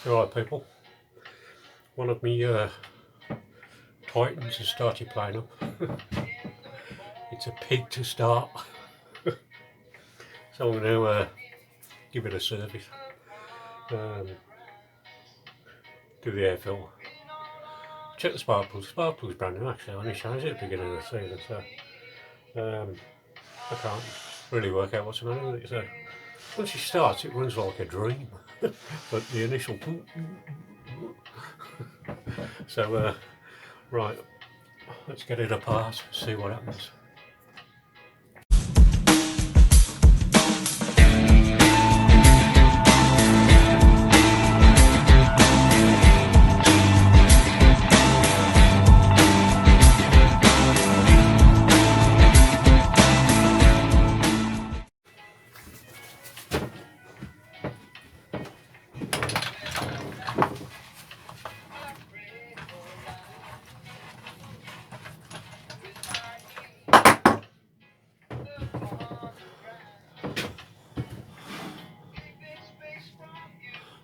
Alright people, one of me Titans has started playing up. It's a pig to start. So I'm going to give it a service, do the air filter, check the sparkles. Sparkles brand new actually, I only changed it at the beginning of the season, so I can't really work out what's the matter with it. So once it starts it runs like a dream, but the initial so right, let's get it apart, see what happens.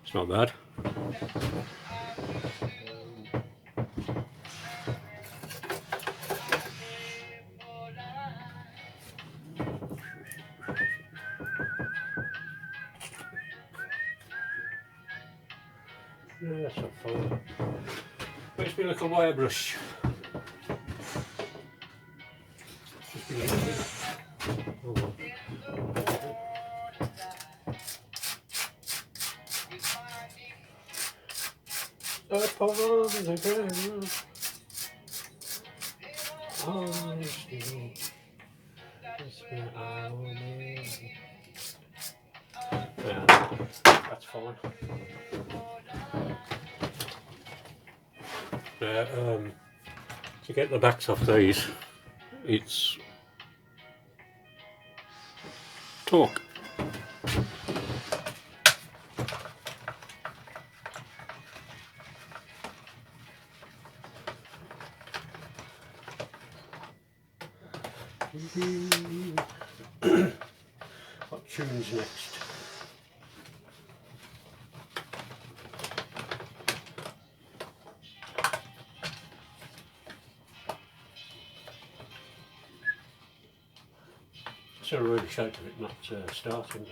It's not bad. Yeah, that's not fun. Where's my little wire brush? Upon the ground, honesty is where I want it. Yeah, that's fine. To get the backs off these, it's torque. What tune's next? It's a really shape of it not starting.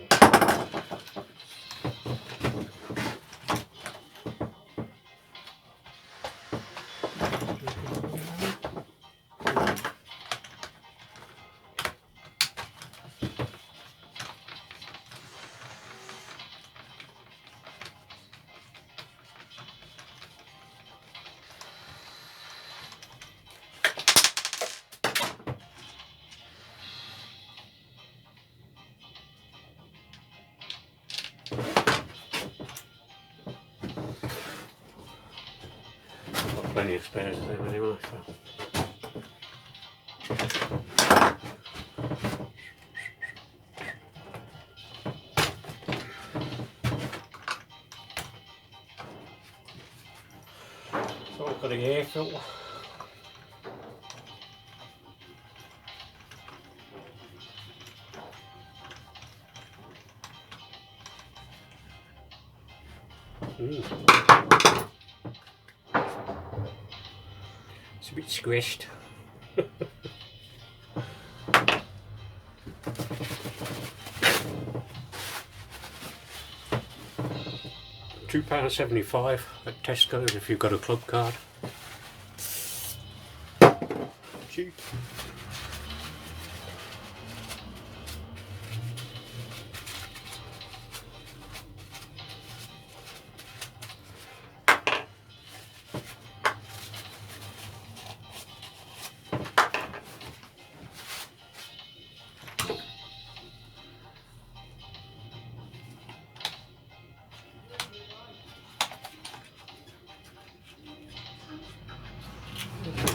Got plenty of spares there anyway. So. So I've got a air filter. It's a bit squished. £2.75 at Tesco's if you've got a club card. Cheap.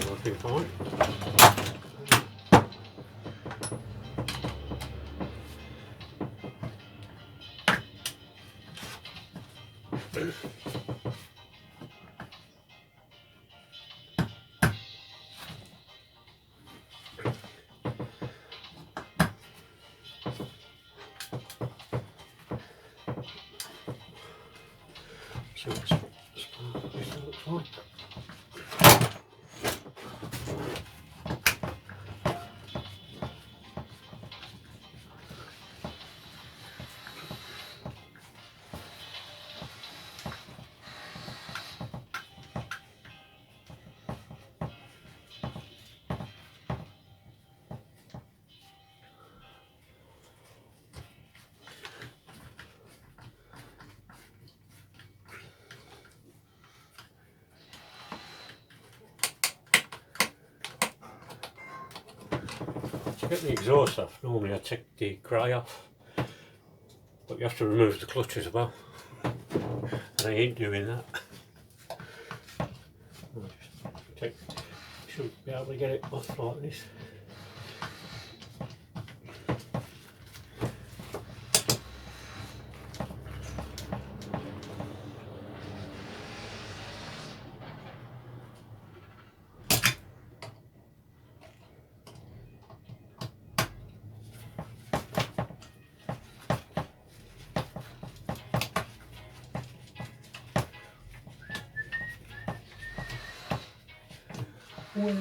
Looking fine. See what the spark looks like. To get the exhaust off, normally I take the grey off, but you have to remove the clutch as well, and I ain't doing that. Should be able to get it off like this. Well,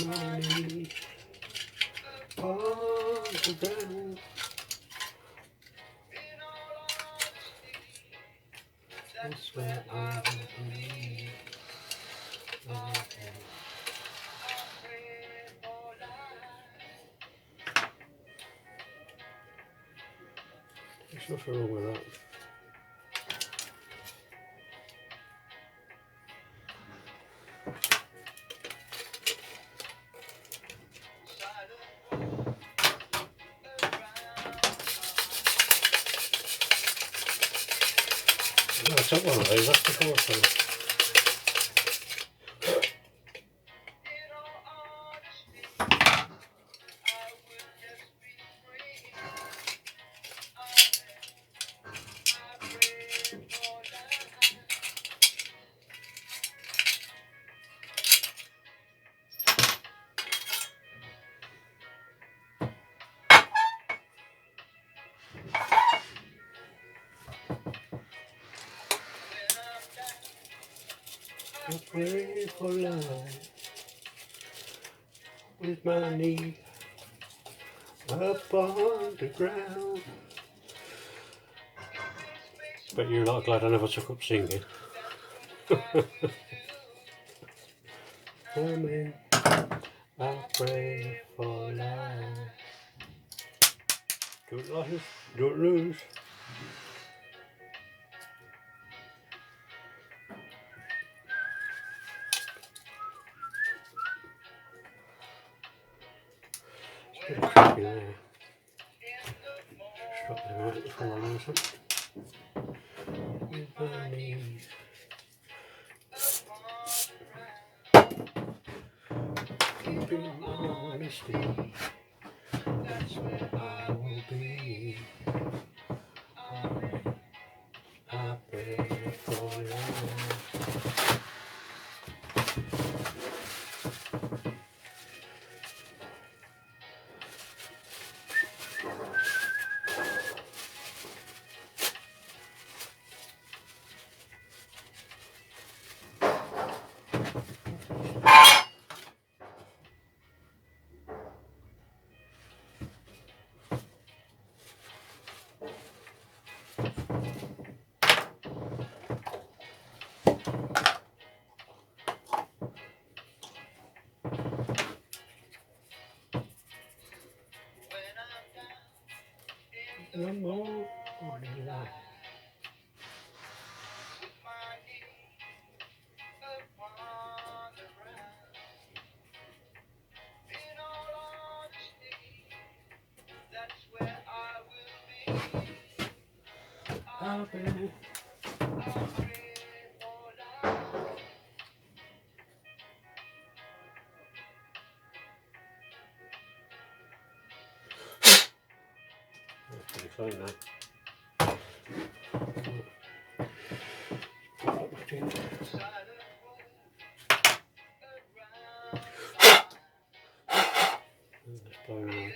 money on the ground. That's where I will be. There's nothing wrong with that. I took one of these off before, so I pray for life with my knee up on the ground. But you're not glad I never took up singing. Amen. I pray for life. Don't lose, don't lose. It's a bit tricky there. Drop them out before I lose them. With my knees. Keeping honesty. That's where I will be. I pray for life. One more morning light. I'll be. That's pretty clean now. Put that back in. blowing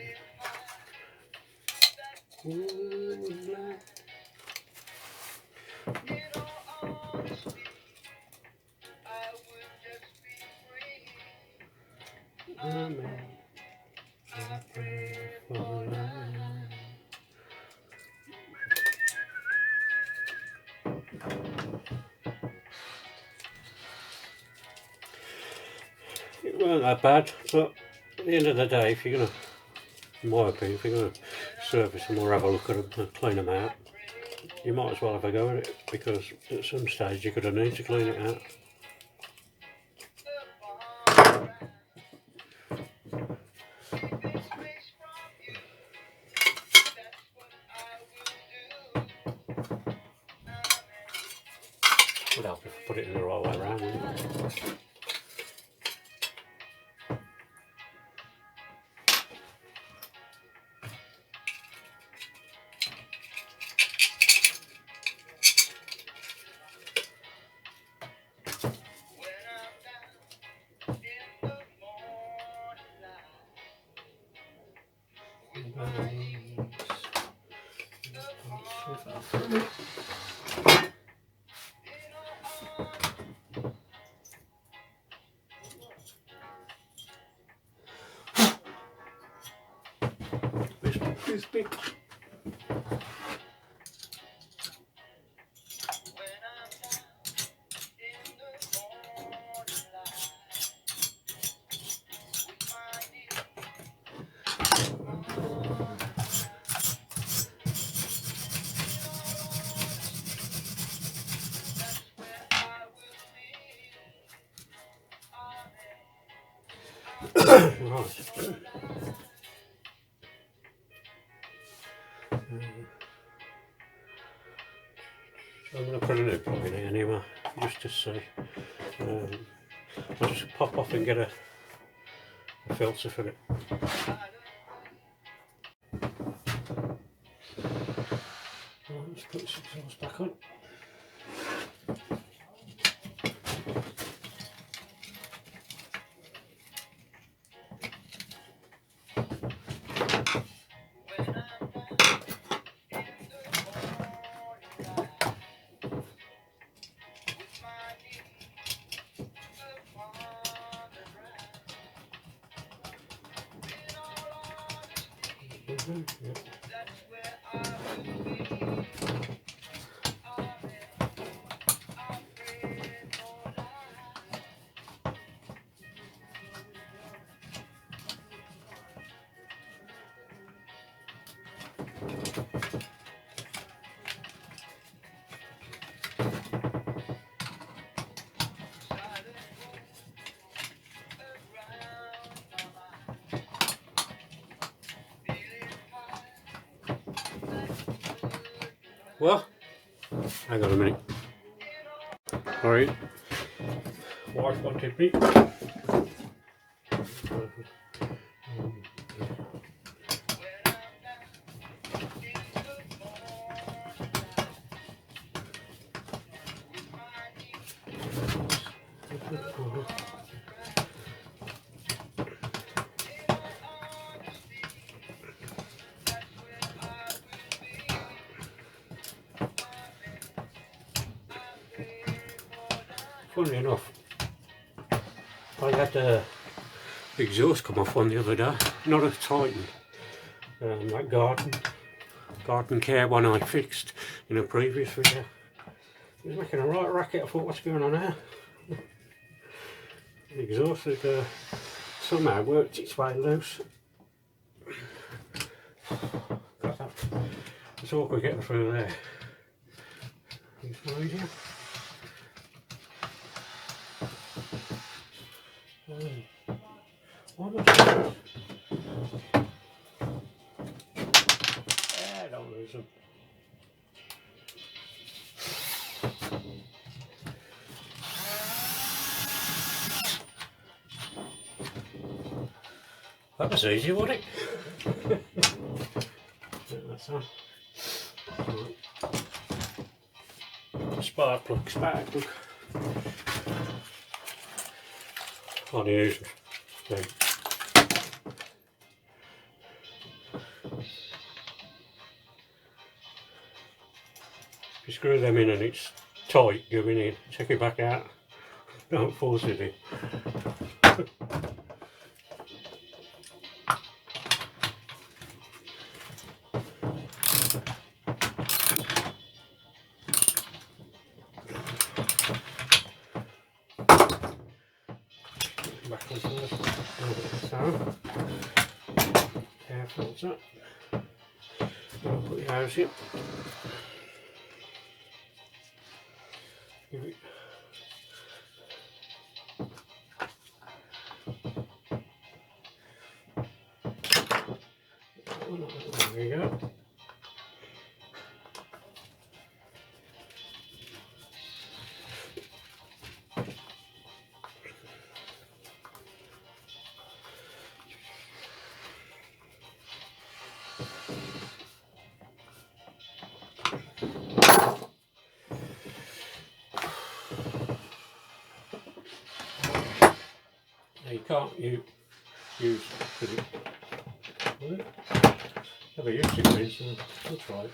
It weren't that bad, but at the end of the day, if you're going to, in my opinion, if you're going to service them or have a look at them and clean them out, you might as well have a go at it, because at some stage you're going to need to clean it out. Would help if I put it in the right way around, wouldn't it? This big. Right. I'm going to put a new plug in it anyway, just to see. I'll just pop off and get a filter for it. Let's put this exhaust back on. Yeah. Well, hang on a minute. Alright, wife wanted me. Funny enough, I had the exhaust come off one the other day, not a Titan, that garden care one I fixed in a previous video. It was making a right racket. I thought, what's going on here? The exhaust had somehow worked its way loose. Got that. It's awkward getting through there. It's easier. What was that? Don't lose them. That was easy, wasn't it? That's on. Right. Spark plug. On the usual thing. screw them in and it's tight going in, take it back out, don't force it in. Back on first, so careful with that. I'll put your hose in. Give it. There we go. Now you can't use it. Never used it really, so we'll try it.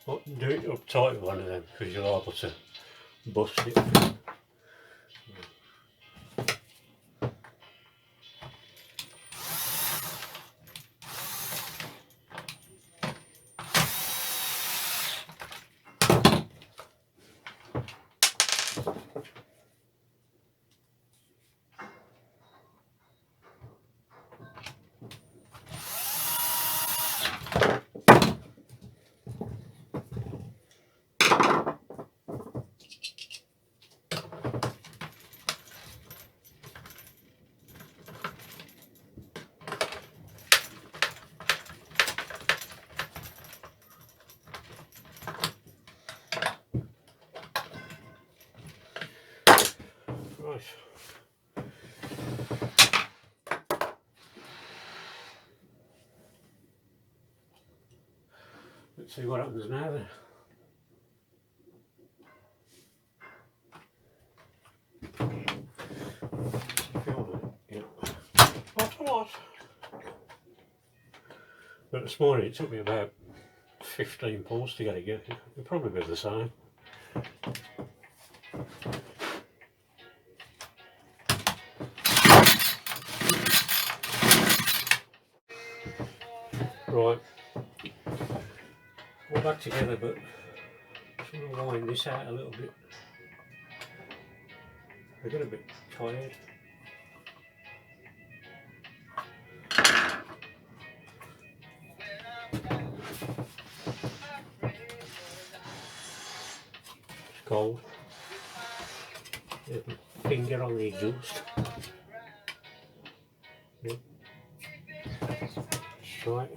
Well, do it up tight with one of them because you're liable to bust it. Right. Let's see what happens now then. Yeah. Not a lot. But this morning it took me about 15 pulls to get it going. It'll probably be the same. Right, all back together, but I just want to wind this out a little bit. I got a bit tired. It's cold. There's my finger on the exhaust. Yeah. Right,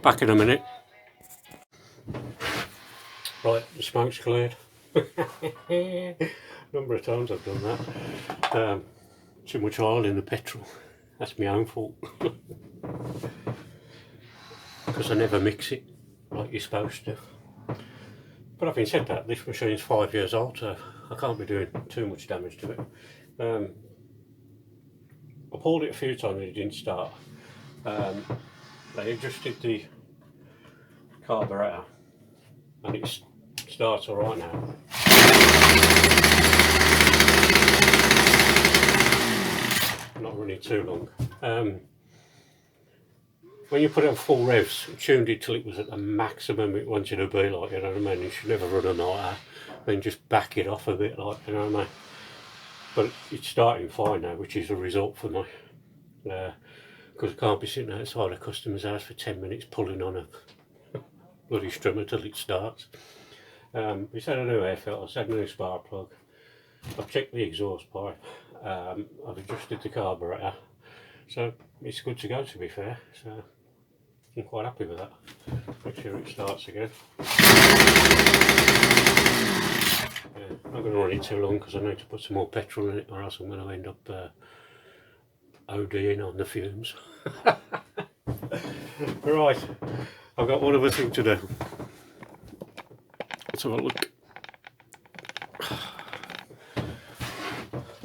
back in a minute. Right, the smoke's cleared. Number of times I've done that. Too much oil in the petrol. That's my own fault. Because I never mix it like you're supposed to. But having said that, this machine's 5 years old, so I can't be doing too much damage to it. I pulled it a few times and it didn't start. They adjusted the carburetor and it starts alright now. Not running too long. When you put it on full revs, tuned it till it was at the maximum it wanted to be, like, you know what I mean? You should never run a like that. Then just back it off a bit, like, you know what I mean? But it's starting fine now, which is a result for me. Because I can't be sitting outside a customer's house for 10 minutes pulling on a bloody strummer till it starts. It's had a new air filter, it's had a new spark plug. I've checked the exhaust pipe. I've adjusted the carburetor. So it's good to go, to be fair. So I'm quite happy with that. Make sure it starts again. Yeah, I'm not going to run it too long because I need to put some more petrol in it, or else I'm going to end up ODing on the fumes. Right, I've got one other thing to do. Let's have a look.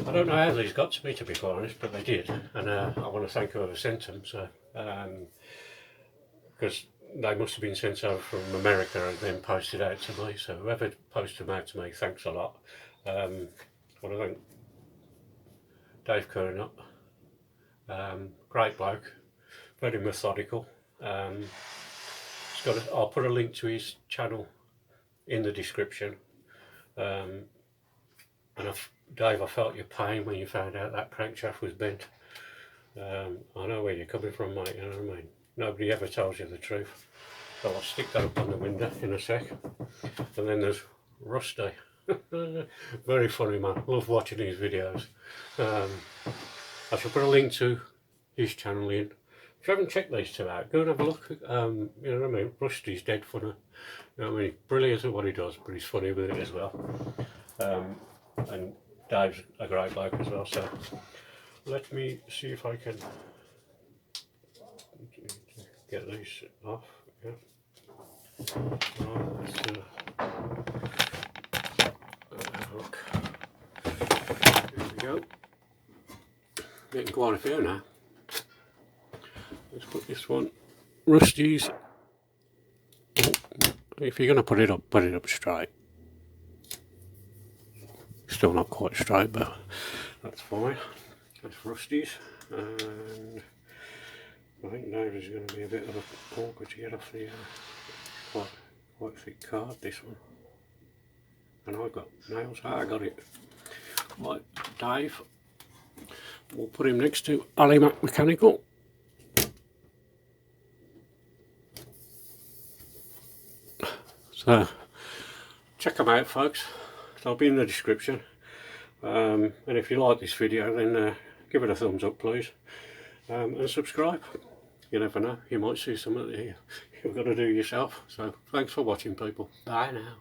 I don't know how these got to me, to be quite honest, but they did, and I want to thank whoever sent them. So, because they must have been sent over from America and then posted out to me. So whoever posted them out to me, thanks a lot. I want to thank Dave Curnutt. Great bloke, very methodical. I'll put a link to his channel in the description. And Dave, I felt your pain when you found out that crankshaft was bent. I know where you're coming from, mate, you know what I mean? Nobody ever tells you the truth. So I'll stick that up on the window in a sec. And then there's Rusty. Very funny man, love watching his videos. I shall put a link to his channel in. If you haven't checked these two out, go and have a look. You know what I mean? Rusty's dead funny. You know what I mean? Brilliant at what he does, but he's funny with it as well. And Dave's a great bloke as well, so let me see if I can get these off. Yeah. Right, let's have a look. Here we go. Getting quite a few now. Let's put this one. Rusty's. If you're going to put it up straight. Still not quite straight, but that's fine. That's Rusty's, and I think David's going to be a bit of a awkward to get off the quite thick card, this one. And I've got nails. I got it. Right, Dave. We'll put him next to Ali Mac Mechanical. So check them out, folks. They'll be in the description. And if you like this video, then give it a thumbs up, please, and subscribe. You never know, you might see something that you've got to do yourself. So thanks for watching, people. Bye now.